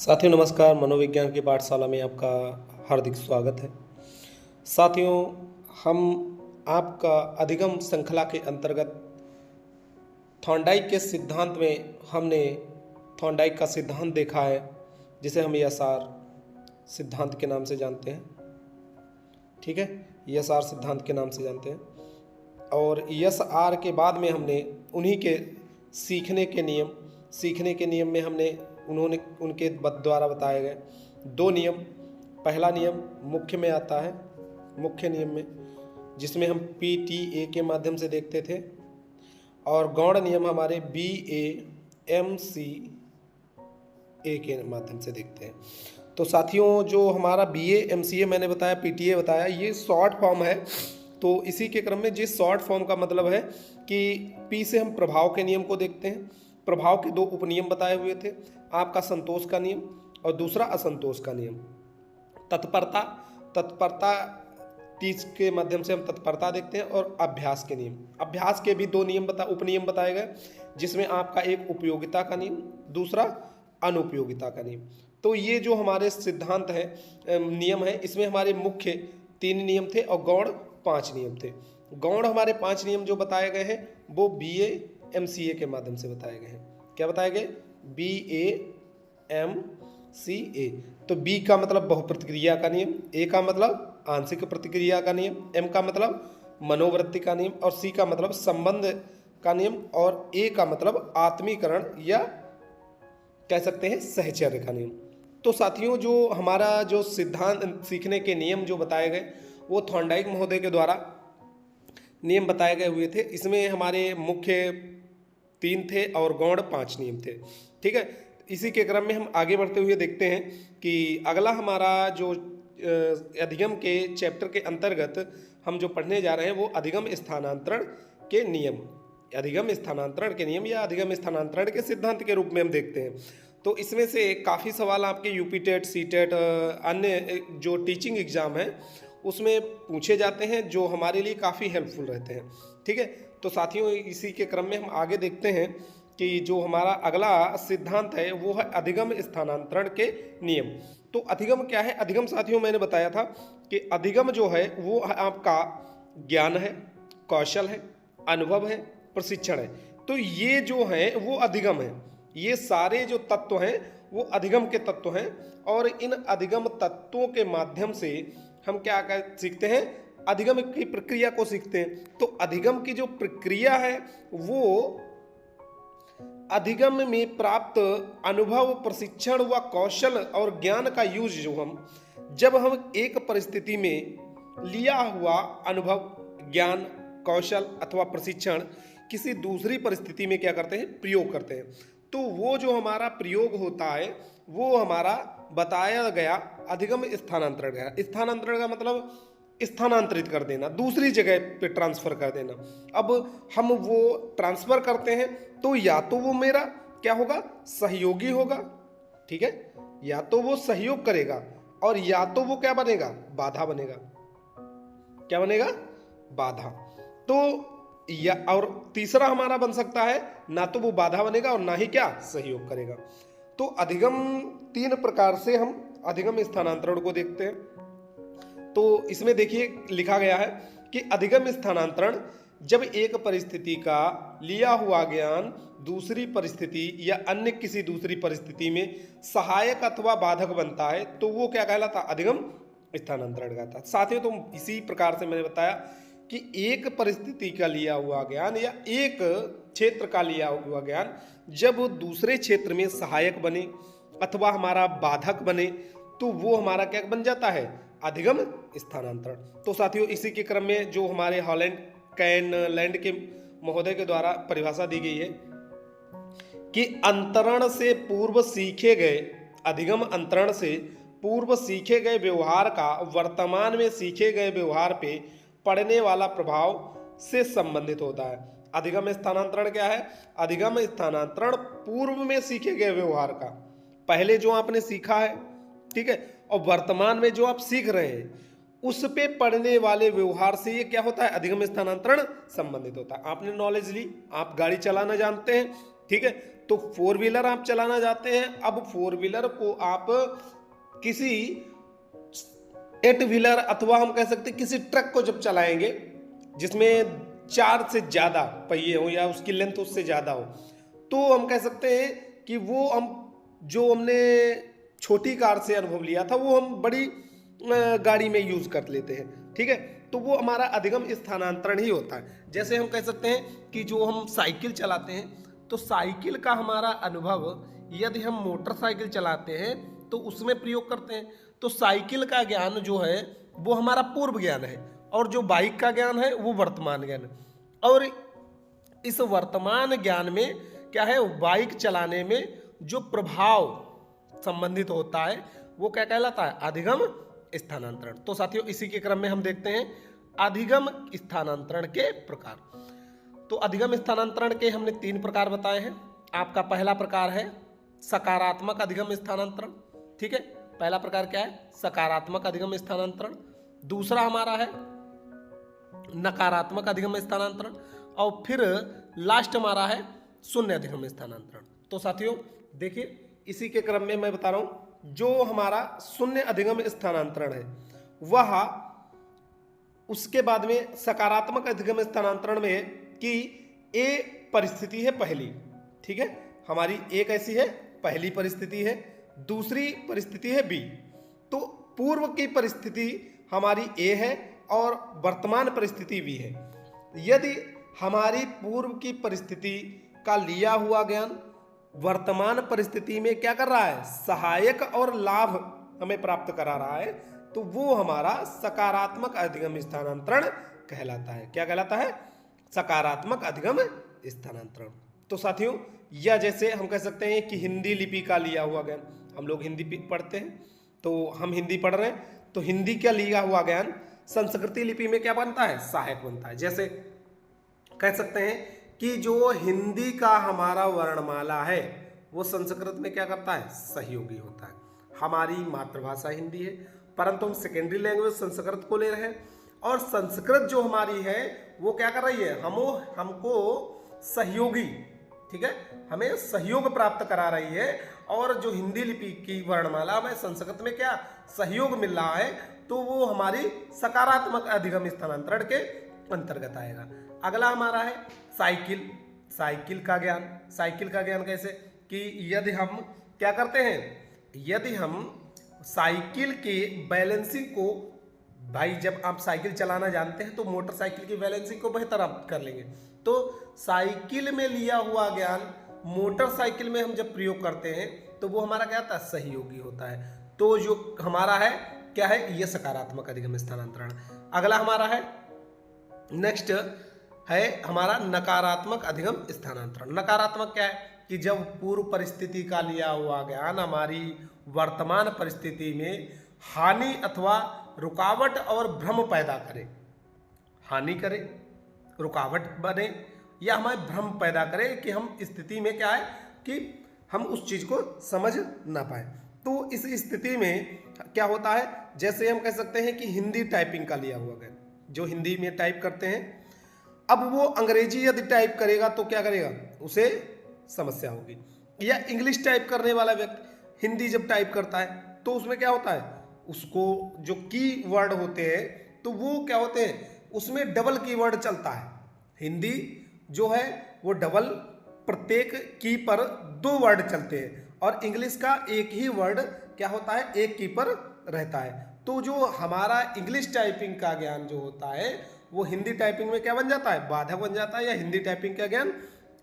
साथियों नमस्कार। मनोविज्ञान की पाठशाला में आपका हार्दिक स्वागत है। साथियों, हम आपका अधिगम श्रृंखला के अंतर्गत थॉर्नडाइक के सिद्धांत में हमने थॉर्नडाइक का सिद्धांत देखा है, जिसे हम ESR सिद्धांत के नाम से जानते हैं। ठीक है, ESR सिद्धांत के नाम से जानते हैं। और ESR के बाद में हमने उन्हीं के सीखने के नियम में हमने उनके द्वारा बताए गए 2 नियम। पहला नियम मुख्य में आता है, मुख्य नियम में, जिसमें हम PTA के माध्यम से देखते थे, और गौण नियम हमारे BA-MCA के माध्यम से देखते हैं। तो साथियों, जो हमारा BA-MCA मैंने बताया, PTA बताया, ये शॉर्ट फॉर्म है। तो इसी के क्रम में जिस शॉर्ट फॉर्म का मतलब है कि P से हम प्रभाव के नियम को देखते हैं। प्रभाव के 2 उपनियम बताए हुए थे, आपका संतोष का नियम और दूसरा असंतोष का नियम। तत्परता 30 के माध्यम से हम तत्परता देखते हैं, और अभ्यास के नियम। अभ्यास के भी 2 उपनियम बताए गए, जिसमें आपका एक उपयोगिता का नियम, दूसरा अनुपयोगिता का नियम। तो ये जो हमारे सिद्धांत है, नियम है, इसमें हमारे मुख्य 3 नियम थे और गौण 5 नियम थे। गौण हमारे 5 नियम जो बताए गए हैं वो BA-MCA के माध्यम से बताए गए हैं। क्या बताए गए? BA-MCA। तो B का मतलब बहुप्रतिक्रिया का नियम, A का मतलब आंशिक प्रतिक्रिया का नियम, M का मतलब मनोवृत्ति का नियम, और C का मतलब संबंध का नियम, और A का मतलब आत्मीकरण या कह सकते हैं सहचर्य का नियम। तो साथियों, जो हमारा जो सिद्धांत सीखने के नियम जो बताए गए वो थॉर्नडाइक महोदय के द्वारा नियम बताए गए हुए थे। इसमें हमारे मुख्य 3 थे और गौण 5 नियम थे। ठीक है, इसी के क्रम में हम आगे बढ़ते हुए देखते हैं कि अगला हमारा जो अधिगम के चैप्टर के अंतर्गत हम जो पढ़ने जा रहे हैं वो अधिगम स्थानांतरण के नियम, अधिगम स्थानांतरण के नियम या अधिगम स्थानांतरण के सिद्धांत के रूप में हम देखते हैं। तो इसमें से काफ़ी सवाल आपके UP टेट, CTET, अन्य जो टीचिंग एग्जाम है उसमें पूछे जाते हैं, जो हमारे लिए काफ़ी हेल्पफुल रहते हैं। ठीक है, तो साथियों, इसी के क्रम में हम आगे देखते हैं कि जो हमारा अगला सिद्धांत है वो है अधिगम स्थानांतरण के नियम। तो अधिगम क्या है? अधिगम साथियों, मैंने बताया था कि अधिगम जो है वो आपका ज्ञान है, कौशल है, अनुभव है, प्रशिक्षण है। तो ये जो है वो अधिगम है। ये सारे जो तत्व हैं वो अधिगम के तत्व हैं, और इन अधिगम तत्वों के माध्यम से हम क्या सीखते हैं? अधिगम की प्रक्रिया को सीखते हैं। तो अधिगम की जो प्रक्रिया है वो अधिगम में प्राप्त अनुभव, प्रशिक्षण व कौशल और ज्ञान का यूज जब हम एक परिस्थिति में लिया हुआ अनुभव, ज्ञान, कौशल अथवा प्रशिक्षण किसी दूसरी परिस्थिति में क्या करते हैं? प्रयोग करते हैं। तो वो जो हमारा प्रयोग होता है वो हमारा बताया गया अधिगम स्थानांतरण है। स्थानांतरण का मतलब स्थानांतरित कर देना, दूसरी जगह पे ट्रांसफर कर देना। अब हम वो ट्रांसफर करते हैं तो या तो वो मेरा क्या होगा? सहयोगी होगा। ठीक है, या तो वो सहयोग करेगा, और या तो वो क्या बनेगा? बाधा बनेगा। क्या बनेगा? बाधा। तो या और तीसरा हमारा बन सकता है, ना तो वो बाधा बनेगा और ना ही क्या? सहयोग करेगा। तो अधिगम 3 प्रकार से हम अधिगम स्थानांतरण को देखते हैं। तो इसमें देखिए लिखा गया है कि अधिगम स्थानांतरण जब एक परिस्थिति का लिया हुआ ज्ञान दूसरी परिस्थिति या अन्य किसी दूसरी परिस्थिति में सहायक अथवा बाधक बनता है तो वो क्या कहलाता? अधिगम स्थानांतरण कहलाता है। साथियों, तो इसी प्रकार से मैंने बताया कि एक परिस्थिति का लिया हुआ ज्ञान या एक क्षेत्र का लिया हुआ ज्ञान जब दूसरे क्षेत्र में सहायक बने अथवा हमारा बाधक बने तो वो हमारा क्या बन जाता है? अधिगम स्थानांतरण। तो साथियों, इसी के क्रम में जो हमारे हॉलैंड कैनलैंड के महोदय के द्वारा परिभाषा दी गई है कि अंतरण से पूर्व सीखे गए, अधिगम अंतरण से पूर्व सीखे गए व्यवहार का वर्तमान में सीखे गए व्यवहार पे पड़ने वाला प्रभाव से संबंधित होता है। अधिगम स्थानांतरण क्या है? अधिगम स्थानांतरण पूर्व में सीखे गए व्यवहार का, पहले जो आपने सीखा है, ठीक है, और वर्तमान में जो आप सीख रहे हैं उस पे पड़ने वाले व्यवहार से ये क्या होता है? अधिगम स्थानांतरण संबंधित होता है। आपने नॉलेज ली, आप गाड़ी चलाना जानते हैं, ठीक है, तो फोर व्हीलर आप चलाना जाते हैं। अब फोर व्हीलर को आप किसी एट व्हीलर अथवा हम कह सकते हैं किसी ट्रक को जब चलाएंगे जिसमें 4 से ज़्यादा पहिए हो या उसकी लेंथ उससे ज़्यादा हो, तो हम कह सकते हैं कि वो हमने छोटी कार से अनुभव लिया था वो हम बड़ी गाड़ी में यूज़ कर लेते हैं। ठीक है, तो वो हमारा अधिगम स्थानांतरण ही होता है। जैसे हम कह सकते हैं कि जो हम साइकिल चलाते हैं, तो साइकिल का हमारा अनुभव यदि हम मोटरसाइकिल चलाते हैं तो उसमें प्रयोग करते हैं। तो साइकिल का ज्ञान जो है वो हमारा पूर्व ज्ञान है, और जो बाइक का ज्ञान है वो वर्तमान ज्ञान है। और इस वर्तमान ज्ञान में क्या है, बाइक चलाने में जो प्रभाव संबंधित होता है वो क्या कहलाता है, अधिगम स्थानांतरण। तो साथियों इसी के क्रम में हम देखते हैं अधिगम स्थानांतरण के प्रकार। तो अधिगम स्थानांतरण के हमने 3 प्रकार बताए हैं। आपका पहला प्रकार है सकारात्मक अधिगम स्थानांतरण। ठीक है, पहला प्रकार क्या है, सकारात्मक अधिगम स्थानांतरण। दूसरा हमारा है नकारात्मक अधिगम स्थानांतरण, और फिर लास्ट हमारा है शून्य अधिगम स्थानांतरण। तो साथियों देखिए इसी के क्रम में मैं बता रहा हूं, जो हमारा शून्य अधिगम स्थानांतरण है वह उसके बाद में सकारात्मक अधिगम स्थानांतरण में कि ए परिस्थिति है पहली। ठीक है, हमारी ए कैसी है, पहली परिस्थिति है, दूसरी परिस्थिति है बी। तो पूर्व की परिस्थिति हमारी ए है और वर्तमान परिस्थिति बी है। यदि हमारी पूर्व की परिस्थिति का लिया हुआ ज्ञान वर्तमान परिस्थिति में क्या कर रहा है, सहायक और लाभ हमें प्राप्त करा रहा है, तो वो हमारा सकारात्मक अधिगम स्थानांतरण कहलाता है। क्या कहलाता है, सकारात्मक अधिगम स्थानांतरण। तो साथियों या जैसे हम कह सकते हैं कि हिंदी लिपि का लिया हुआ ज्ञान, हम लोग हिंदी पढ़ते हैं तो हम हिंदी पढ़ रहे हैं, तो हिंदी का लिया हुआ ज्ञान संस्कृति लिपि में क्या बनता है, सहायक बनता है। जैसे कह सकते हैं कि जो हिंदी का हमारा वर्णमाला है वो संस्कृत में क्या करता है, सहयोगी होता है। हमारी मातृभाषा हिंदी है परंतु हम सेकेंडरी लैंग्वेज संस्कृत को ले रहे हैं, और संस्कृत जो हमारी है वो क्या कर रही है, हमको सहयोगी, ठीक है, हमें सहयोग प्राप्त करा रही है। और जो हिंदी लिपि की वर्णमाला में संस्कृत में क्या सहयोग मिल रहा है, तो वो हमारी सकारात्मक अधिगम स्थानांतरण के अंतर्गत आएगा। अगला हमारा है साइकिल का ज्ञान। साइकिल का ज्ञान कैसे कि यदि हम क्या करते हैं, यदि हम साइकिल के बैलेंसिंग को, भाई जब आप साइकिल चलाना जानते हैं तो मोटरसाइकिल की बैलेंसिंग को बेहतर आप कर लेंगे। तो साइकिल में लिया हुआ ज्ञान मोटरसाइकिल में हम जब प्रयोग करते हैं तो वो हमारा क्या होता है, सहयोगी होता है। तो जो हमारा है क्या है, ये सकारात्मक अधिगम स्थानांतरण। अगला हमारा है नेक्स्ट है हमारा नकारात्मक अधिगम स्थानांतरण। नकारात्मक क्या है कि जब पूर्व परिस्थिति का लिया हुआ ज्ञान हमारी वर्तमान परिस्थिति में हानि अथवा रुकावट और भ्रम पैदा करे, हानि करे, रुकावट बने या हमें भ्रम पैदा करे कि हम स्थिति में क्या है कि हम उस चीज को समझ ना पाए। तो इस स्थिति में क्या होता है, जैसे हम कह सकते हैं कि हिंदी टाइपिंग का लिया हुआ ज्ञान, जो हिंदी में टाइप करते हैं, अब वो अंग्रेजी यदि टाइप करेगा तो क्या करेगा, उसे समस्या होगी। या इंग्लिश टाइप करने वाला व्यक्ति हिंदी जब टाइप करता है तो उसमें क्या होता है, उसको जो की वर्ड होते हैं तो वो क्या होते हैं, उसमें डबल की वर्ड चलता है। हिंदी जो है वो डबल, प्रत्येक की पर 2 वर्ड चलते हैं, और इंग्लिश का एक ही वर्ड क्या होता है, एक की पर रहता है। तो जो हमारा इंग्लिश टाइपिंग का ज्ञान जो होता है वो हिंदी टाइपिंग में क्या बन जाता है, बाधक बन जाता है, या हिंदी टाइपिंग का ज्ञान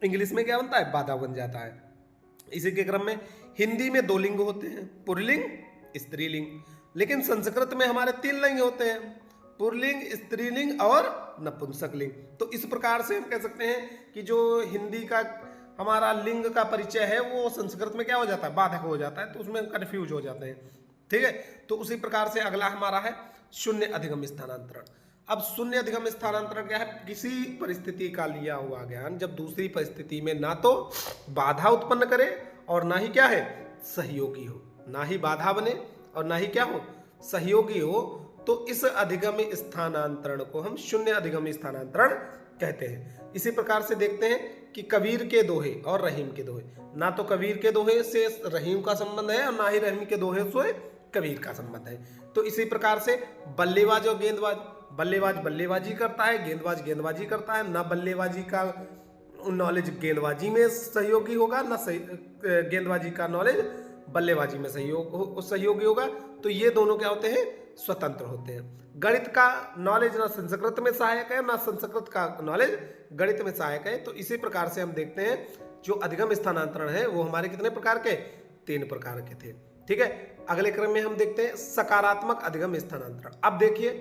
इंग्लिश में क्या बनता है, बाधा बन जाता है। इसी के क्रम में हिंदी में 2 लिंग होते हैं, पुल्लिंग स्त्रीलिंग, लेकिन संस्कृत में हमारे 3 लिंग होते हैं, पुल्लिंग, स्त्रीलिंग और नपुंसकलिंग। तो इस प्रकार से हम कह सकते हैं कि जो हिंदी का हमारा लिंग का परिचय है वो संस्कृत में क्या हो जाता है, बाधक हो जाता है, तो उसमें कंफ्यूज हो जाते हैं। ठीक है, तो उसी प्रकार से अगला हमारा है शून्य अधिगम स्थानांतरण। अब शून्य अधिगम स्थानांतरण क्या है, किसी परिस्थिति का लिया हुआ ज्ञान जब दूसरी परिस्थिति में ना तो बाधा उत्पन्न करे और ना ही क्या है, सहयोगी हो, ना ही बाधा बने और ना ही क्या हो, सहयोगी हो, तो इस अधिगम स्थानांतरण को हम शून्य अधिगम स्थानांतरण कहते हैं। इसी प्रकार से देखते हैं कि कबीर के दोहे और रहीम के दोहे। ना तो कबीर के दोहे से रहीम का संबंध है और ना ही रहीम के दोहे से कबीर का संबंध है। तो इसी प्रकार से बल्लेबाज और गेंदबाज, बल्लेबाज बल्लेबाजी करता है, गेंदबाज गेंदबाजी करता है। ना बल्लेबाजी का नॉलेज गेंदबाजी में सहयोगी होगा, ना गेंदबाजी का नॉलेज बल्लेबाजी में सहयोगी होगा। तो ये दोनों क्या होते हैं, स्वतंत्र होते हैं। गणित का नॉलेज ना संस्कृत में सहायक है, ना संस्कृत का नॉलेज गणित में सहायक है। तो इसी प्रकार से हम देखते हैं जो अधिगम स्थानांतरण है वो हमारे कितने प्रकार के, 3 प्रकार के थे। ठीक है, अगले क्रम में हम देखते हैं सकारात्मक अधिगम स्थानांतरण। अब देखिए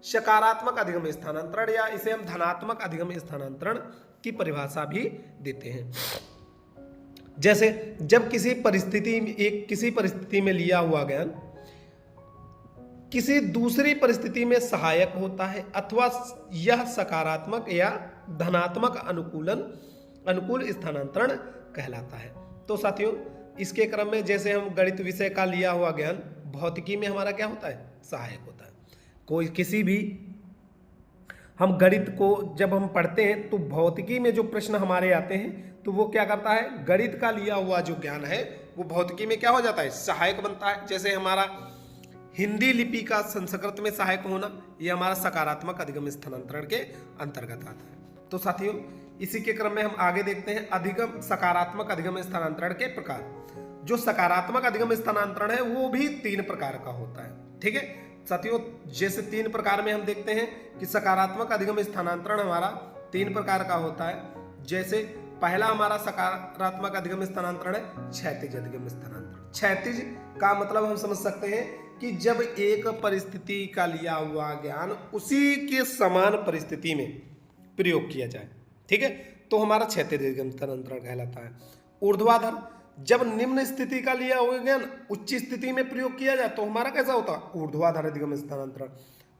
सकारात्मक अधिगम स्थानांतरण या इसे हम धनात्मक अधिगम स्थानांतरण की परिभाषा भी देते हैं। जैसे जब किसी परिस्थिति में लिया हुआ ज्ञान किसी दूसरी परिस्थिति में सहायक होता है अथवा यह सकारात्मक या धनात्मक अनुकूल स्थानांतरण कहलाता है। तो साथियों इसके क्रम में जैसे हम गणित विषय का लिया हुआ ज्ञान भौतिकी में हमारा क्या होता है, सहायक होता है। कोई किसी भी हम गणित को जब हम पढ़ते हैं तो भौतिकी में जो प्रश्न हमारे आते हैं तो वो क्या करता है, गणित का लिया हुआ जो ज्ञान है वो भौतिकी में क्या हो जाता है, सहायक बनता है। जैसे हमारा हिंदी लिपि का संस्कृत में सहायक होना, ये हमारा सकारात्मक अधिगम स्थानांतरण के अंतर्गत आता है। तो साथियों इसी के क्रम में हम आगे देखते हैं सकारात्मक अधिगम स्थानांतरण के प्रकार। जो सकारात्मक अधिगम स्थानांतरण है वो भी 3 प्रकार का होता है। ठीक है साथियों, जैसे 3 प्रकार में हम देखते हैं कि सकारात्मक अधिगम स्थानांतरण हमारा 3 प्रकार का होता है। जैसे पहला हमारा सकारात्मक अधिगम स्थानांतरण है क्षैतिज अधिगम स्थानांतरण। क्षैतिज का मतलब हम समझ सकते हैं कि जब एक परिस्थिति का लिया हुआ ज्ञान उसी के समान परिस्थिति में प्रयोग किया जाए, ठीक है, तो हमारा क्षैतिज अधिगम स्थानांतरण कहलाता है। ऊर्ध्वाधर, जब निम्न स्थिति का लिया हुआ ज्ञान उच्च स्थिति में प्रयोग किया जाए तो हमारा कैसा होता है, ऊर्ध्वाधर अधिगम स्थानांतरण।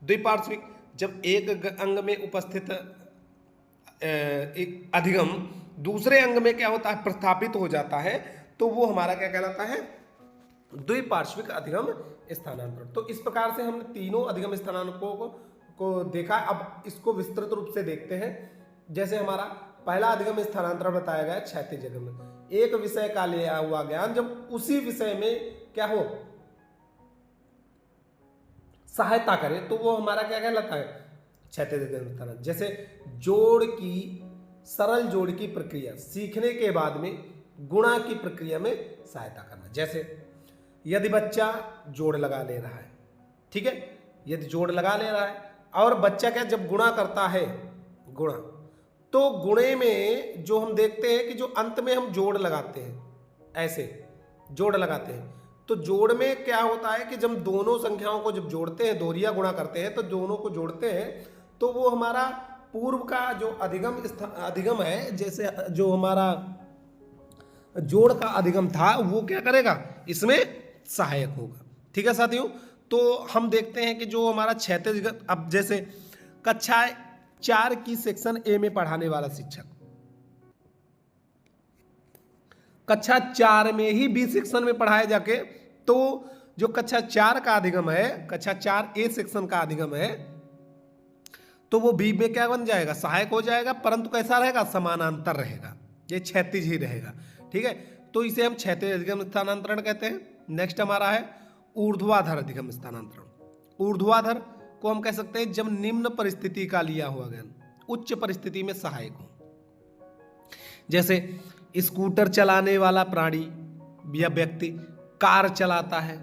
द्विपार्श्विक, जब एक अंग में उपस्थित एक अधिगम दूसरे अंग में क्या होता है, प्रस्थापित हो जाता है, तो वो हमारा क्या कहलाता है, द्विपार्श्विक अधिगम स्थानांतरण। तो इस प्रकार से हमने तीनों अधिगम स्थानांतरणों को देखा। अब इसको विस्तृत रूप से देखते हैं। जैसे हमारा पहला अधिगम स्थानांतरण बताया गया क्षैतिज अधिगम। एक विषय का लिया हुआ ज्ञान जब उसी विषय में क्या हो, सहायता करे, तो वो हमारा क्या कहलाता है, क्षैतिज अधिगम स्थानांतरण। जैसे सरल जोड़ की प्रक्रिया सीखने के बाद में गुणा की प्रक्रिया में सहायता करना। जैसे यदि बच्चा जोड़ लगा ले रहा है, ठीक है, यदि जोड़ लगा ले रहा है और बच्चा क्या जब गुणा करता है, गुणा, तो गुणे में जो हम देखते हैं कि जो अंत में हम जोड़ लगाते हैं, ऐसे जोड़ लगाते हैं, तो जोड़ में क्या होता है कि जब दोनों संख्याओं को जब जोड़ते हैं, दोहरिया गुणा करते हैं, तो दोनों को जोड़ते हैं, तो वो हमारा पूर्व का जो अधिगम है, जैसे जो हमारा जोड़ का अधिगम था, वो क्या करेगा, इसमें सहायक होगा। ठीक है साथियों, तो हम देखते हैं कि जो हमारा क्षैतिज, अब जैसे कक्षा 4 की सेक्शन ए में पढ़ाने वाला शिक्षक कक्षा 4 में ही बी सेक्शन में पढ़ाए जाके, तो जो कक्षा 4 का अधिगम है, कक्षा 4 ए सेक्शन का अधिगम है, तो वो बी में क्या बन जाएगा, सहायक हो जाएगा, परंतु कैसा रहेगा, समानांतर रहेगा, ये क्षैतिज ही रहेगा। ठीक है, तो इसे हम क्षैतिज अधिगम स्थानांतरण कहते हैं। नेक्स्ट हमारा है ऊर्ध्वाधर अधिगम स्थानांतरण। ऊर्ध्वाधर को हम कह सकते हैं जब निम्न परिस्थिति का लिया हुआ ज्ञान उच्च परिस्थिति में सहायक हो। जैसे स्कूटर चलाने वाला प्राणी या व्यक्ति कार चलाता है,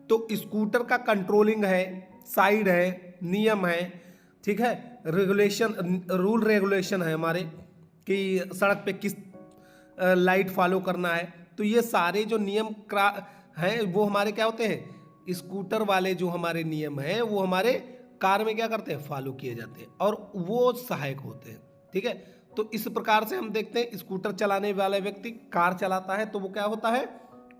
तो स्कूटर का कंट्रोलिंग है, साइड है, नियम है, ठीक है, रूल रेगुलेशन है हमारे कि सड़क पे किस लाइट फॉलो करना है, तो ये सारे जो नियम हैं वो हमारे क्या होते हैं, स्कूटर वाले जो हमारे नियम हैं वो हमारे कार में क्या करते हैं, फॉलो किए जाते हैं और वो सहायक होते हैं। ठीक है, तो इस प्रकार से हम देखते हैं स्कूटर चलाने वाला व्यक्ति कार चलाता है, तो वो क्या होता है,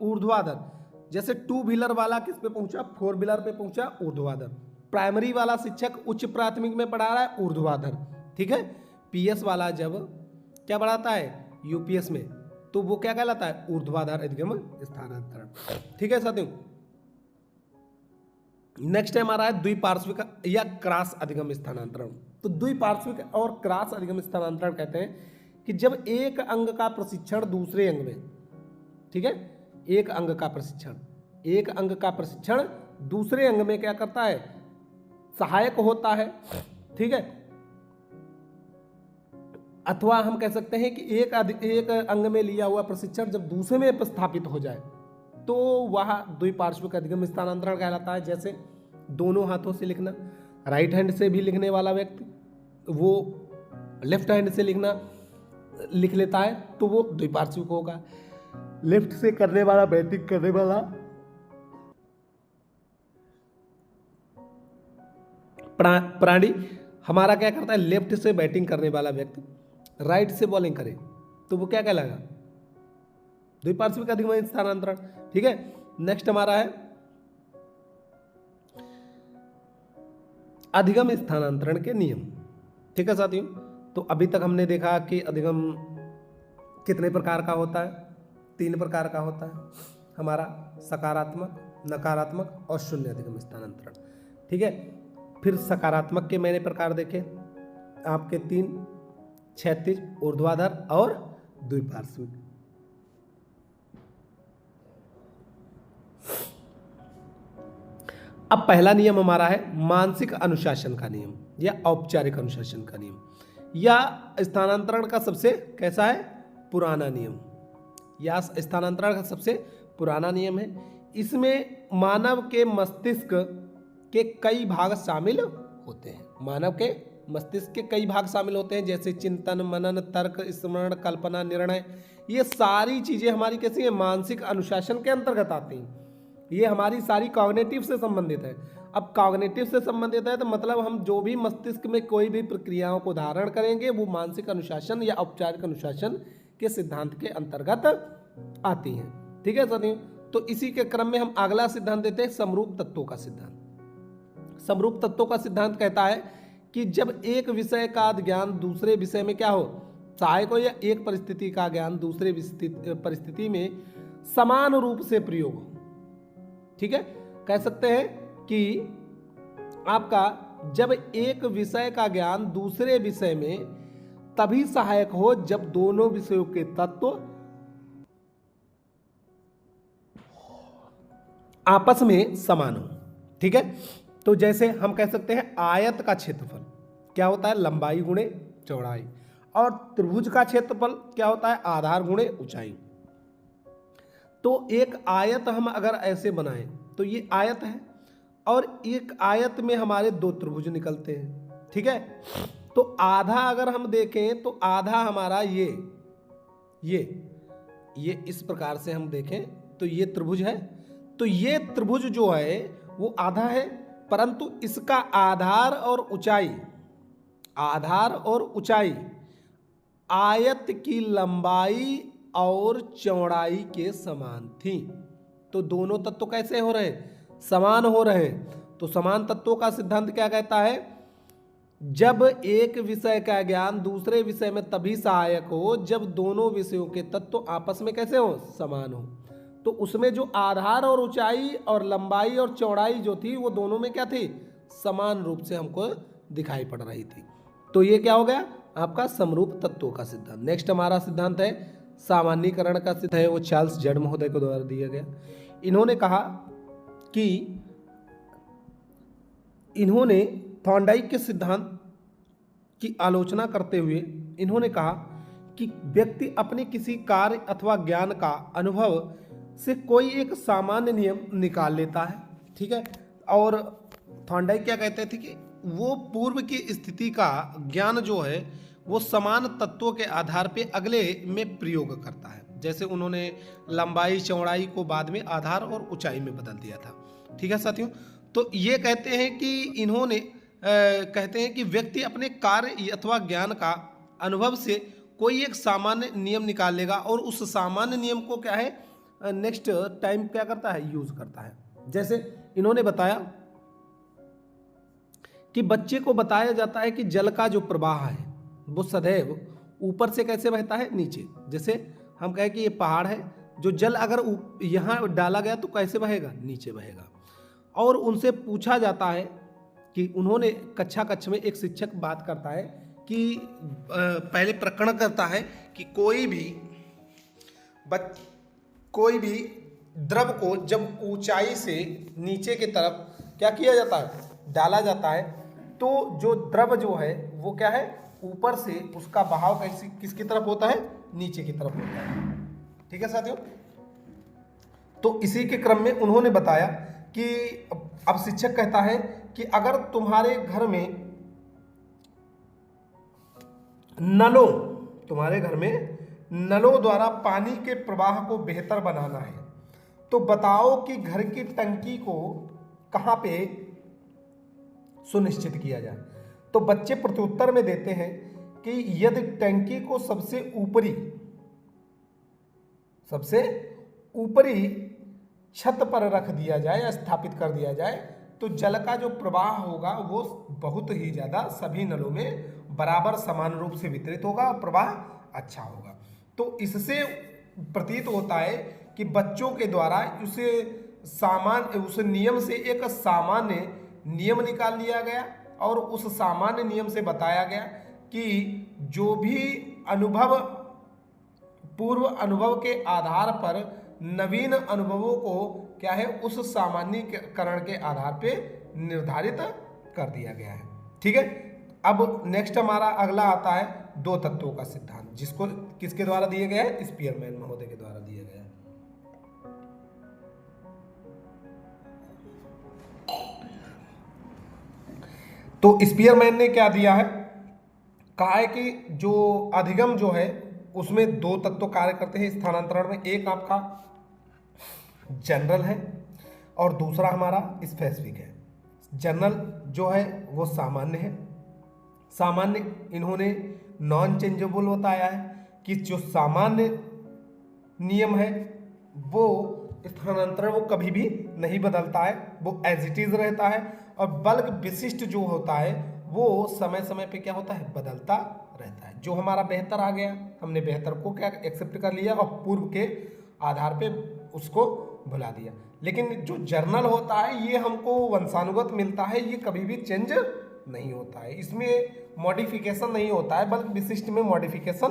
ऊर्ध्वाधर। जैसे 2 व्हीलर वाला किस पे पहुंचा, 4 व्हीलर पे पहुंचा, ऊर्ध्वाधर। प्राइमरी वाला शिक्षक उच्च प्राथमिक में पढ़ा रहा है, ऊर्ध्वाधर। ठीक है, पीएस वाला जब क्या पढ़ाता है, यूपीएस में, तो वो क्या कहलाता है, ऊर्ध्वाधर अधिगम स्थानांतरण। ठीक है साथियों, नेक्स्ट है हमारा है द्विपार्श्विक या क्रॉस अधिगम स्थानांतरण। तो द्विपार्श्विक और क्रॉस अधिगम स्थानांतरण कहते हैं कि जब एक अंग का प्रशिक्षण दूसरे अंग में, ठीक है, एक अंग का प्रशिक्षण दूसरे अंग में क्या करता है, सहायक होता है, ठीक है। अथवा हम कह सकते हैं कि एक अंग में लिया हुआ प्रशिक्षण जब दूसरे में प्रस्थापित हो जाए तो वह द्विपार्श्विक अधिगम स्थानांतरण कहलाता है। जैसे दोनों हाथों से लिखना, राइट हैंड से भी लिखने वाला व्यक्ति वो लेफ्ट हैंड से लिख लेता है तो वो द्विपार्श्विक होगा। लेफ्ट से करने वाला, बैटिंग करने वाला प्राणी हमारा क्या करता है, लेफ्ट से बैटिंग करने वाला व्यक्ति राइट से बॉलिंग करे तो वो क्या कहलाएगा, द्विपार्श्विक अधिगम स्थानांतरण, ठीक है। नेक्स्ट हमारा है अधिगम स्थानांतरण के नियम, ठीक है साथियों। तो अभी तक हमने देखा कि अधिगम कितने प्रकार का होता है, 3 प्रकार का होता है हमारा, सकारात्मक, नकारात्मक और शून्य अधिगम स्थानांतरण, ठीक है। फिर सकारात्मक के मैंने प्रकार देखे आपके 3, क्षैतिज, ऊर्ध्वाधर और द्विपार्श्विक। अब पहला नियम हमारा है मानसिक अनुशासन का नियम या औपचारिक अनुशासन का नियम, या स्थानांतरण का सबसे कैसा है, पुराना नियम, या स्थानांतरण का सबसे पुराना नियम है। इसमें मानव के मस्तिष्क के कई भाग शामिल होते हैं, मानव के मस्तिष्क के कई भाग शामिल होते हैं, जैसे चिंतन, मनन, तर्क, स्मरण, कल्पना, निर्णय। ये सारी चीजें हमारी कैसी है, मानसिक अनुशासन के अंतर्गत आती हैं। ये हमारी सारी कॉग्निटिव से संबंधित है। अब कॉग्निटिव से संबंधित है तो मतलब हम जो भी मस्तिष्क में कोई भी प्रक्रियाओं को धारण करेंगे वो मानसिक अनुशासन या औपचारिक अनुशासन के सिद्धांत के अंतर्गत आती हैं, ठीक है साथियों। तो इसी के क्रम में हम अगला सिद्धांत देते हैं समरूप तत्वों का सिद्धांत। समरूप तत्वों का सिद्धांत कहता है कि जब एक विषय का ज्ञान दूसरे विषय में क्या हो, सहायक हो, या एक परिस्थिति का ज्ञान दूसरे परिस्थिति में समान रूप से प्रयोग हो, ठीक है। कह सकते हैं कि आपका जब एक विषय का ज्ञान दूसरे विषय में तभी सहायक हो जब दोनों विषयों के तत्व आपस में समान हो, ठीक है। तो जैसे हम कह सकते हैं आयत का क्षेत्रफल क्या होता है, लंबाई गुणे चौड़ाई, और त्रिभुज का क्षेत्रफल क्या होता है, आधार गुणे ऊंचाई। तो एक आयत हम अगर ऐसे बनाएं तो ये आयत है और एक आयत में हमारे 2 त्रिभुज निकलते हैं, ठीक है। तो आधा अगर हम देखें तो आधा हमारा ये इस प्रकार से हम देखें तो ये त्रिभुज है, तो ये त्रिभुज जो है वो आधा है, परंतु इसका आधार और ऊंचाई आयत की लंबाई और चौड़ाई के समान थी। तो दोनों तत्व कैसे हो रहे हैं, समान हो रहे हैं। तो समान तत्वों का सिद्धांत क्या कहता है, जब एक विषय का ज्ञान दूसरे विषय में तभी सहायक हो जब दोनों विषयों के तत्व आपस में कैसे हो, समान हो। तो उसमें जो आधार और ऊंचाई और लंबाई और चौड़ाई जो थी वो दोनों में क्या थी, समान रूप से हमको दिखाई पड़ रही थी। तो ये क्या हो गया आपका समरूप तत्वों का सिद्धांत। नेक्स्ट हमारा सिद्धांत है सामान्यीकरण का सिद्धांत है, वो चार्ल्स जड़ महोदय को द्वारा दिया गया। इन्होंने कहा कि इन्होंने थॉर्नडाइक के सिद्धांत की आलोचना करते हुए इन्होंने कहा कि व्यक्ति अपने किसी कार्य अथवा ज्ञान का अनुभव से कोई एक सामान्य नियम निकाल लेता है, ठीक है। और थॉर्नडाइक क्या कहते थे कि वो पूर्व की स्थिति का ज्ञान जो है वो समान तत्वों के आधार पे अगले में प्रयोग करता है। जैसे उन्होंने लंबाई चौड़ाई को बाद में आधार और ऊंचाई में बदल दिया था, ठीक है साथियों। तो ये कहते हैं कि इन्होंने कहते हैं कि व्यक्ति अपने कार्य अथवा ज्ञान का अनुभव से कोई एक सामान्य नियम निकाल लेगा और उस सामान्य नियम को क्या है नेक्स्ट टाइम क्या करता है, यूज करता है। जैसे इन्होंने बताया कि बच्चे को बताया जाता है कि जल का जो प्रवाह है वो सदैव ऊपर से कैसे बहता है, नीचे। जैसे हम कहें कि ये पहाड़ है, जो जल अगर यहाँ डाला गया तो कैसे बहेगा, नीचे बहेगा। और उनसे पूछा जाता है कि उन्होंने कक्षा में एक शिक्षक बात करता है कि पहले प्रकरण करता है कि कोई भी द्रव को जब ऊंचाई से नीचे की तरफ क्या किया जाता है, डाला जाता है, तो जो द्रव जो है वो क्या है, ऊपर से उसका बहाव किसकी तरफ होता है, नीचे की तरफ होता है। ठीक है साथियों, तो इसी के क्रम में उन्होंने बताया कि अब शिक्षक कहता है कि अगर तुम्हारे घर में नलों द्वारा पानी के प्रवाह को बेहतर बनाना है, तो बताओ कि घर की टंकी को कहां पे सुनिश्चित किया जाए। तो बच्चे प्रत्युत्तर में देते हैं कि यदि टंकी को सबसे ऊपरी छत पर रख दिया जाए या स्थापित कर दिया जाए, तो जल का जो प्रवाह होगा वो बहुत ही ज्यादा सभी नलों में बराबर समान रूप से वितरित होगा और प्रवाह अच्छा होगा। तो इससे प्रतीत होता है कि बच्चों के द्वारा उस नियम से एक सामान्य नियम निकाल लिया गया और उस सामान्य नियम से बताया गया कि जो भी पूर्व अनुभव के आधार पर नवीन अनुभवों को क्या है, उस सामान्यीकरण के आधार पे निर्धारित कर दिया गया है। ठीक है, अब नेक्स्ट हमारा अगला आता है दो तत्वों का सिद्धांत, जिसको किसके द्वारा दिया गया है, स्पीयरमैन महोदय के द्वारा दिया गया है। तो स्पीयरमैन ने क्या दिया है, कहा है कि जो अधिगम जो है उसमें दो तत्व कार्य करते हैं स्थानांतरण में, एक आपका जनरल है और दूसरा हमारा स्पेसिफिक है। जनरल जो है वो सामान्य है। सामान्य इन्होंने नॉन चेंजेबल बताया है कि जो सामान्य नियम है वो स्थानांतरण वो कभी भी नहीं बदलता है, वो एज इट इज रहता है। और बल्क विशिष्ट जो होता है वो समय समय पे क्या होता है, बदलता रहता है। जो हमारा बेहतर आ गया, हमने बेहतर को क्या एक्सेप्ट कर लिया और पूर्व के आधार पे उसको भुला दिया। लेकिन जो जर्नल होता है ये हमको वंशानुगत मिलता है, ये कभी भी चेंज नहीं होता है, इसमें मॉडिफिकेशन नहीं होता है, बल्कि विशिष्ट में मॉडिफिकेशन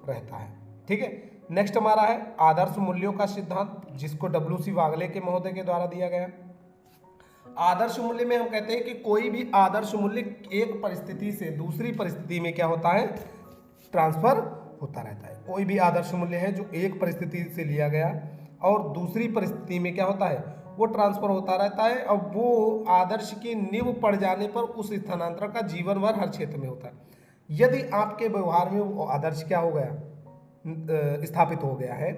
रहता है। ठीक है, नेक्स्ट हमारा है आदर्श मूल्यों का सिद्धांत, जिसको WC वागले के महोदय के द्वारा दिया गया। आदर्श मूल्य में हम कहते हैं कि कोई भी आदर्श मूल्य एक परिस्थिति से दूसरी परिस्थिति में क्या होता है, ट्रांसफर होता रहता है। कोई भी आदर्श मूल्य है जो एक परिस्थिति से लिया गया और दूसरी परिस्थिति में क्या होता है, वो ट्रांसफर होता रहता है। और वो आदर्श की नींव पड़ जाने पर उस स्थानांतरण का जीवन भर हर क्षेत्र में होता है। यदि आपके व्यवहार में वो आदर्श क्या हो गया, स्थापित हो गया है,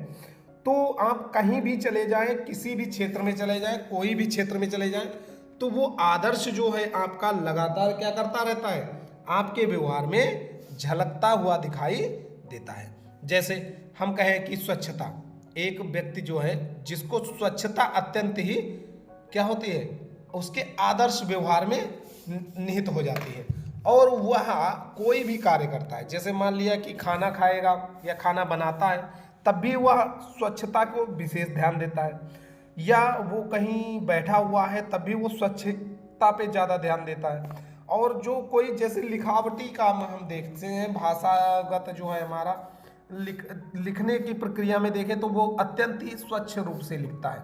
तो आप कहीं भी चले जाएं, किसी भी क्षेत्र में चले जाएं, कोई भी क्षेत्र में चले जाएं, तो वो आदर्श जो है आपका लगातार क्या करता रहता है, आपके व्यवहार में झलकता हुआ दिखाई देता है। जैसे हम कहें कि स्वच्छता, एक व्यक्ति जो है जिसको स्वच्छता अत्यंत ही क्या होती है, उसके आदर्श व्यवहार में निहित हो जाती है और वह कोई भी कार्य करता है। जैसे मान लिया कि खाना खाएगा या खाना बनाता है, तब भी वह स्वच्छता को विशेष ध्यान देता है, या वो कहीं बैठा हुआ है तब भी वो स्वच्छता पे ज़्यादा ध्यान देता है। और जो कोई जैसे लिखावटी काम हम देखते हैं, भाषागत जो है हमारा लिखने की प्रक्रिया में देखें तो वो अत्यंत ही स्वच्छ रूप से लिखता है।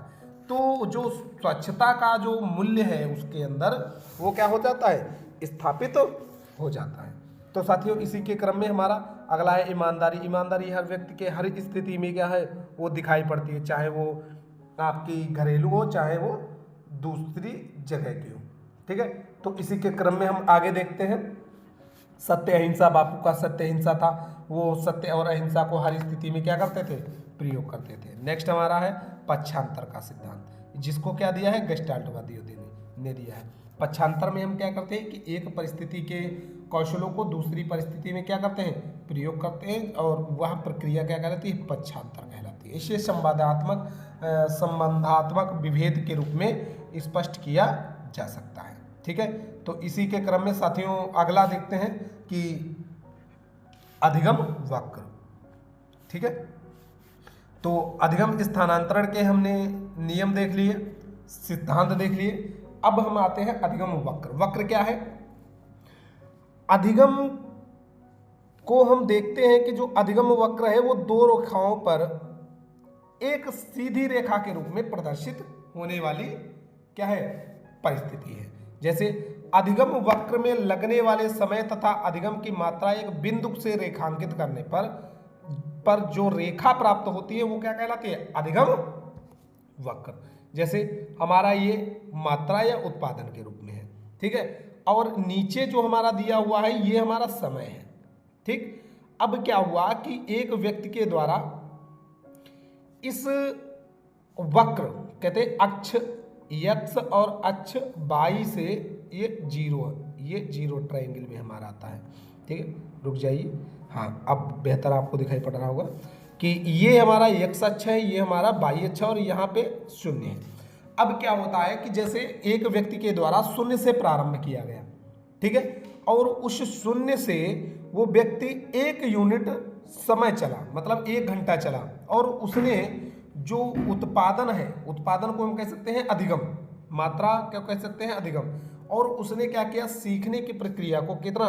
तो जो स्वच्छता का जो मूल्य है उसके अंदर वो क्या हो जाता है, स्थापित हो जाता है। तो साथियों इसी के क्रम में हमारा अगला है ईमानदारी। ईमानदारी हर व्यक्ति के हर स्थिति में क्या है, वो दिखाई पड़ती है, चाहे वो आपकी घरेलू हो चाहे वो दूसरी जगह की हो। ठीक है, तो इसी के क्रम में हम आगे देखते हैं सत्य अहिंसा। बापू का सत्य अहिंसा था, वो सत्य और अहिंसा को हर स्थिति में क्या करते थे, प्रयोग करते थे। नेक्स्ट हमारा है पक्षांतर का सिद्धांत, जिसको क्या दिया है, गेस्टाल्टवादियों ने दिया है। पक्षांतर में हम क्या करते हैं कि एक परिस्थिति के कौशलों को दूसरी परिस्थिति में क्या करते हैं, प्रयोग करते हैं, और वह प्रक्रिया क्या कहलाती है, पक्षांतर कहलाती है। इसे संबंधात्मक विभेद के रूप में स्पष्ट किया जा सकता है। ठीक है, तो इसी के क्रम में साथियों अगला देखते हैं कि अधिगम वक्र। ठीक है, तो अधिगम स्थानांतरण के हमने नियम देख लिए, सिद्धांत देख लिए। अब हम आते हैं अधिगम वक्र। वक्र क्या है, अधिगम को हम देखते हैं कि जो अधिगम वक्र है वो दो रेखाओं पर एक सीधी रेखा के रूप में प्रदर्शित होने वाली क्या है, परिस्थिति है। जैसे अधिगम वक्र में लगने वाले समय तथा अधिगम की मात्रा एक बिंदु से रेखांकित करने पर जो रेखा प्राप्त होती है वो क्या कहलाती है, अधिगम वक्र। जैसे हमारा ये मात्रा या उत्पादन के रूप में है, ठीक है, और नीचे जो हमारा दिया हुआ है ये हमारा समय है, ठीक। अब क्या हुआ कि एक व्यक्ति के द्वारा इस वक्र कहते हैं अक्ष x और अक्ष y से ये जीरो है, ये जीरो ट्रायंगल में हमारा आता है, ठीक है। रुक जाइए, हाँ अब बेहतर आपको दिखाई पड़ रहा होगा कि ये हमारा x अक्ष है, ये हमारा y अक्ष है और यहाँ पे शून्य है। अब क्या होता है कि जैसे एक व्यक्ति के द्वारा शून्य से प्रारंभ किया गया, ठीक है, और उस शून्य से वो व्यक्ति 1 यूनिट समय चला, मतलब 1 घंटा चला, और उसने जो उत्पादन है, उत्पादन को हम कह सकते हैं अधिगम, मात्रा क्या कह सकते हैं, अधिगम। और उसने क्या किया, सीखने की प्रक्रिया को कितना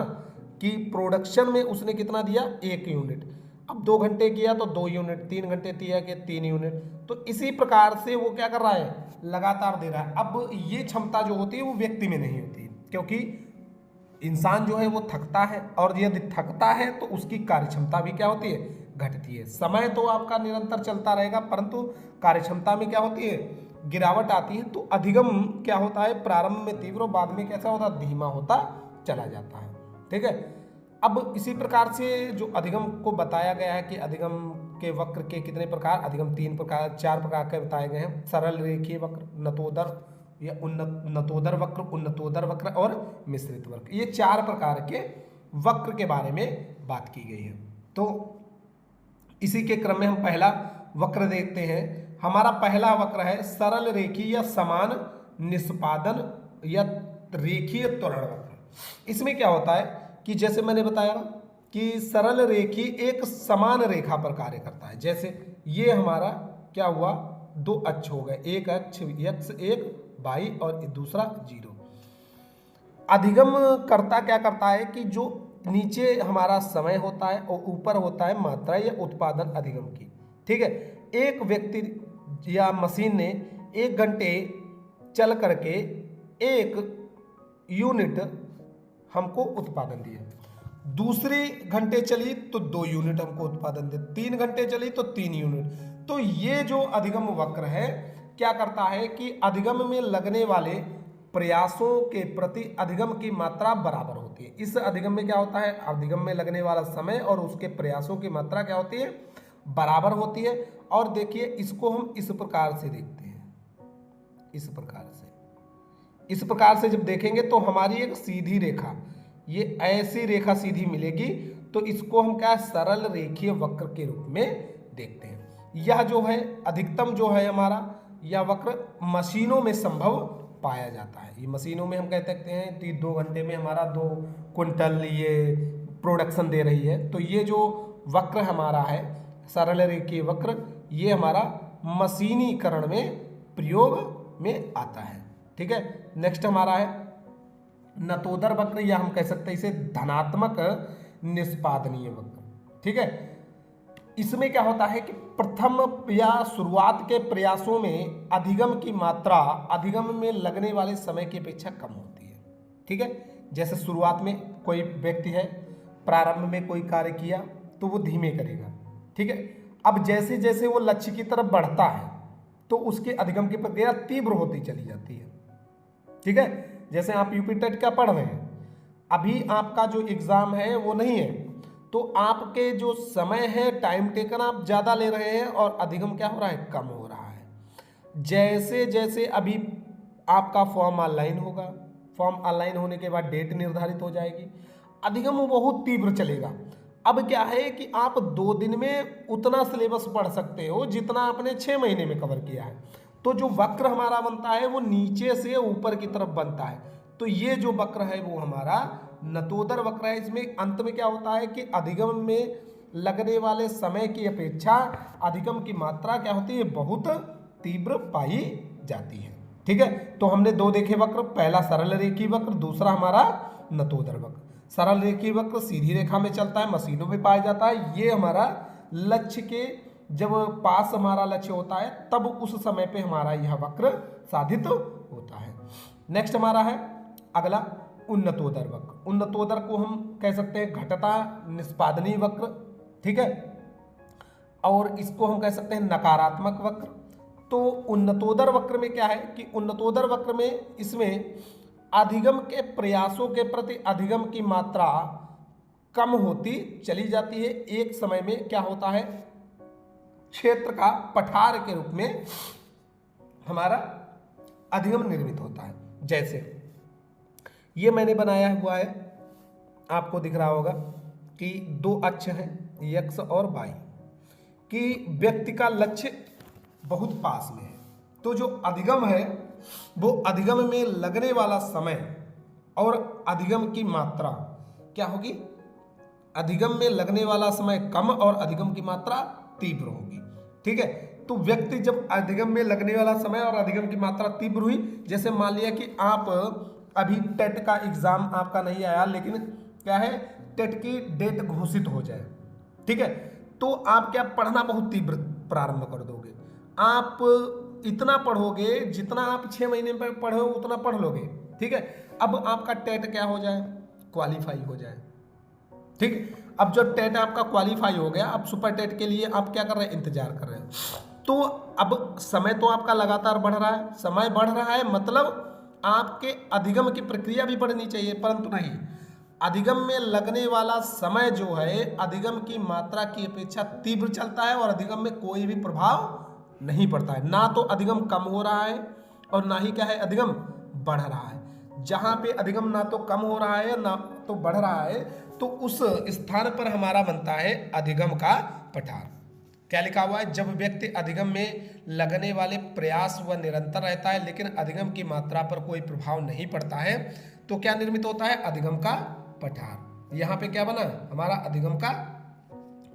कि प्रोडक्शन में उसने कितना दिया, 1 यूनिट। अब 2 घंटे किया तो 2 यूनिट, 3 घंटे किया कि 3 यूनिट। तो इसी प्रकार से वो क्या कर रहा है, लगातार दे रहा है। अब ये क्षमता जो होती है वो व्यक्ति में नहीं होती, क्योंकि इंसान जो है वो थकता है, और यदि थकता है तो उसकी कार्य क्षमता भी क्या होती है, घटती है। समय तो आपका निरंतर चलता रहेगा, परंतु कार्य क्षमता में क्या होती है, गिरावट आती है। तो अधिगम क्या होता है, प्रारंभ में तीव्र और बाद में कैसा होता है, धीमा होता चला जाता है, ठीक है। अब इसी प्रकार से जो अधिगम को बताया गया है कि अधिगम के वक्र के कितने प्रकार, अधिगम 3 प्रकार 4 प्रकार के बताए गए हैं। सरल रेखीय वक्र, नतोदर या नतोदर वक्र, उन्नतोदर वक्र और मिश्रित वक्र, ये 4 प्रकार के वक्र के बारे में बात की गई है। तो इसी के क्रम में हम पहला वक्र देखते हैं। हमारा पहला वक्र है सरल रेखीय या समान निष्पादन या रेखीय त्वरण वक्र। इसमें क्या होता है कि जैसे मैंने बताया कि सरल रेखीय एक समान रेखा पर कार्य करता है। जैसे ये हमारा क्या हुआ, 2 अक्ष हो गए, एक अक्ष x, एक y और दूसरा 0। अधिगम करता क्या करता है कि जो नीचे हमारा समय होता है और ऊपर होता है मात्रा या उत्पादन अधिगम की, ठीक है। एक व्यक्ति या मशीन ने 1 घंटे चल करके 1 यूनिट हमको उत्पादन दिया, दूसरी घंटे चली तो 2 यूनिट हमको उत्पादन दे, 3 घंटे चली तो 3 यूनिट। तो ये जो अधिगम वक्र है क्या करता है कि अधिगम में लगने वाले प्रयासों के प्रति अधिगम की मात्रा बराबर होती है। इस अधिगम में क्या होता है, अधिगम में लगने वाला समय और उसके प्रयासों की मात्रा क्या होती है, बराबर होती है। और देखिए इसको हम इस प्रकार से देखते हैं, इस प्रकार से जब देखेंगे तो हमारी एक सीधी रेखा, ये ऐसी रेखा सीधी मिलेगी, तो इसको हम क्या सरल रेखीय वक्र के रूप में देखते हैं। यह जो है अधिकतम जो है हमारा यह वक्र मशीनों में संभव पाया जाता है। ये मशीनों में हम कह सकते हैं कि 2 घंटे में हमारा 2 क्विंटल ये प्रोडक्शन दे रही है। तो ये जो वक्र हमारा है सरल रेखीय वक्र, ये हमारा मशीनीकरण में प्रयोग में आता है, ठीक है। नेक्स्ट हमारा है नतोदर वक्र, या हम कह सकते हैं इसे धनात्मक निष्पादनीय वक्र, ठीक है। इसमें क्या होता है कि प्रथम या शुरुआत के प्रयासों में अधिगम की मात्रा अधिगम में लगने वाले समय की अपेक्षा कम होती है, ठीक है। जैसे शुरुआत में कोई व्यक्ति है, प्रारंभ में कोई कार्य किया तो वो धीमे करेगा, ठीक है। अब जैसे जैसे वो लक्ष्य की तरफ बढ़ता है तो उसके अधिगम की प्रक्रिया तीव्र होती चली जाती है, ठीक है। जैसे आप यूपी टेट का पढ़ रहे हैं, अभी आपका जो एग्जाम है वो नहीं है, तो आपके जो समय है टाइम टेकन आप ज़्यादा ले रहे हैं और अधिगम क्या हो रहा है, कम हो रहा है। जैसे जैसे अभी आपका फॉर्म ऑनलाइन होगा, फॉर्म ऑनलाइन होने के बाद डेट निर्धारित हो जाएगी, अधिगम बहुत तीव्र चलेगा। अब क्या है कि आप 2 दिन में उतना सिलेबस पढ़ सकते हो जितना आपने 6 महीने में कवर किया है। तो जो वक्र हमारा बनता है वो नीचे से ऊपर की तरफ बनता है। तो ये जो वक्र है वो हमारा नतोदर वक्र है। इसमें अंत में क्या होता है कि अधिगम में लगने वाले समय की अपेक्षा अधिगम की मात्रा क्या होती है, बहुत तीव्र पाई जाती है, ठीक है। तो हमने 2 देखे वक्र, पहला सरल रेखीय वक्र, दूसरा हमारा नतोदर वक्र। सरल रेखीय वक्र सीधी रेखा में चलता है, मशीनों में पाया जाता है। ये हमारा लक्ष्य के जब पास हमारा लक्ष्य होता है तब उस समय पे हमारा यह वक्र साधित होता है। नेक्स्ट हमारा है अगला उन्नतोदर वक्र। उन्नतोदर को हम कह सकते हैं घटता निष्पादनीय वक्र, ठीक है, और इसको हम कह सकते हैं नकारात्मक वक्र। तो उन्नतोदर वक्र में क्या है कि उन्नतोदर वक्र में इसमें अधिगम के प्रयासों के प्रति अधिगम की मात्रा कम होती चली जाती है। एक समय में क्या होता है, क्षेत्र का पठार के रूप में हमारा अधिगम निर्मित होता है। जैसे ये मैंने बनाया हुआ है, आपको दिख रहा होगा कि दो अक्ष हैं x और y, कि व्यक्ति का लक्ष्य बहुत पास में है। तो जो अधिगम है वो अधिगम में लगने वाला समय और अधिगम की मात्रा क्या होगी, अधिगम में लगने वाला समय कम और अधिगम की मात्रा तीव्र होगी, ठीक है। तो व्यक्ति जब अधिगम में लगने वाला समय और अधिगम की मात्रा तीव्र हुई, जैसे मान लिया कि आप अभी टेट का एग्जाम आपका नहीं आया लेकिन क्या है टेट की डेट घोषित हो जाए, ठीक है, तो आप क्या पढ़ना बहुत तीव्र प्रारंभ कर दोगे। आप इतना पढ़ोगे जितना आप 6 महीने में पढ़ो उतना पढ़ लोगे, ठीक है। अब आपका टेट क्या हो जाए, क्वालिफाई हो जाए, ठीक। अब जो टेट आपका क्वालिफाई हो गया, अब सुपर टेट के लिए आप क्या कर रहे हैं, इंतजार कर रहे हैं। तो अब समय तो आपका लगातार बढ़ रहा है, समय बढ़ रहा है मतलब आपके अधिगम की प्रक्रिया भी बढ़नी चाहिए, परंतु नहीं, अधिगम में लगने वाला समय जो है अधिगम की मात्रा की अपेक्षा तीव्र चलता है और अधिगम में कोई भी प्रभाव नहीं पड़ता है। ना तो अधिगम कम हो रहा है और ना ही क्या है अधिगम बढ़ रहा है। जहां पे अधिगम ना तो कम हो रहा है ना तो बढ़ रहा है, तो उस स्थान पर हमारा बनता है अधिगम का पठार। क्या लिखा हुआ है, जब व्यक्ति अधिगम में लगने वाले प्रयास व निरंतर रहता है लेकिन अधिगम की मात्रा पर कोई प्रभाव नहीं पड़ता है तो क्या निर्मित होता है, अधिगम का पठार। यहाँ पे क्या बना, हमारा अधिगम का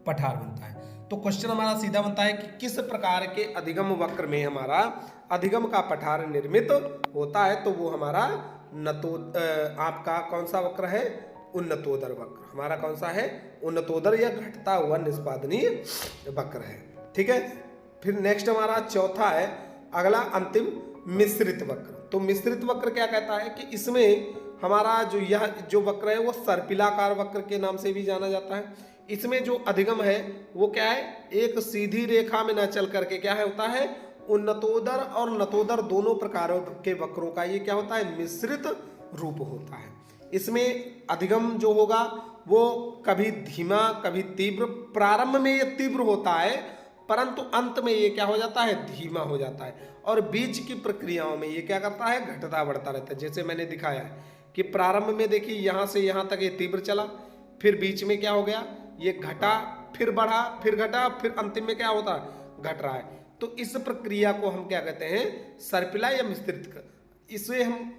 पठार बनता है। तो क्वेश्चन हमारा सीधा बनता है कि किस प्रकार के अधिगम वक्र में हमारा अधिगम का पठार निर्मित होता है, तो वो हमारा आपका कौन सा वक्र है, उन्नतोदर वक्र। हमारा कौन सा है, उन्नतोदर या घटता हुआ निष्पादनीय वक्र है, ठीक है। फिर नेक्स्ट हमारा चौथा है अगला अंतिम मिश्रित वक्र। तो मिश्रित वक्र क्या कहता है कि इसमें हमारा यह जो वक्र है वो सर्पिलाकार वक्र के नाम से भी जाना जाता है। इसमें जो अधिगम है वो क्या है, एक सीधी रेखा में न चल करके क्या है होता है, उन्नतोदर और नतोदर दोनों प्रकारों के वक्रों का ये क्या होता है, मिश्रित रूप होता है। इसमें अधिगम जो होगा वो कभी धीमा कभी तीव्र, प्रारंभ में ये तीव्र होता है परंतु अंत में ये क्या हो जाता है, धीमा हो जाता है, और बीच की प्रक्रियाओं में ये क्या करता है, घटता बढ़ता रहता है। जैसे मैंने दिखाया है कि प्रारंभ में देखिए यहाँ से यहाँ तक ये तीव्र चला, फिर बीच में क्या हो गया, ये घटा, फिर बढ़ा, फिर घटा, फिर अंतिम में क्या होता है, घट रहा है। तो इस प्रक्रिया को हम क्या कहते हैं, सर्पिला या मिश्रित। इसे हम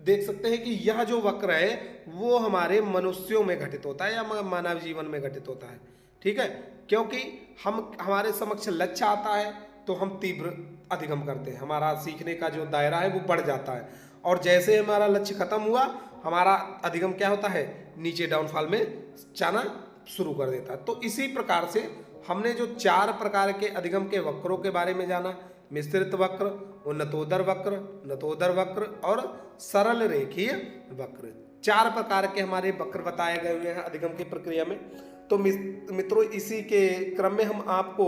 देख सकते हैं कि यह जो वक्र है वो हमारे मनुष्यों में घटित होता है या मानव जीवन में घटित होता है, ठीक है, क्योंकि हमारे समक्ष लक्ष्य आता है तो हम तीव्र अधिगम करते हैं, हमारा सीखने का जो दायरा है वो बढ़ जाता है, और जैसे हमारा लक्ष्य खत्म हुआ हमारा अधिगम क्या होता है, नीचे डाउनफॉल में जाना शुरू कर देता है। तो इसी प्रकार से हमने जो 4 प्रकार के अधिगम के वक्रों के बारे में जाना, मिश्रित वक्र, उन्नतोदर वक्र, नतोदर वक्र और सरल रेखीय वक्र, 4 प्रकार के हमारे वक्र बताए गए हुए हैं अधिगम की प्रक्रिया में। तो मित्रों इसी के क्रम में हम आपको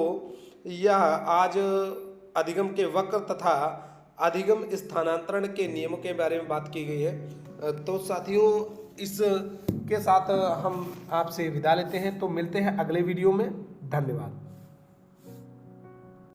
यह आज अधिगम के वक्र तथा अधिगम स्थानांतरण के नियमों के बारे में बात की गई है। तो साथियों इस के साथ हम आपसे विदा लेते हैं, तो मिलते हैं अगले वीडियो में। धन्यवाद।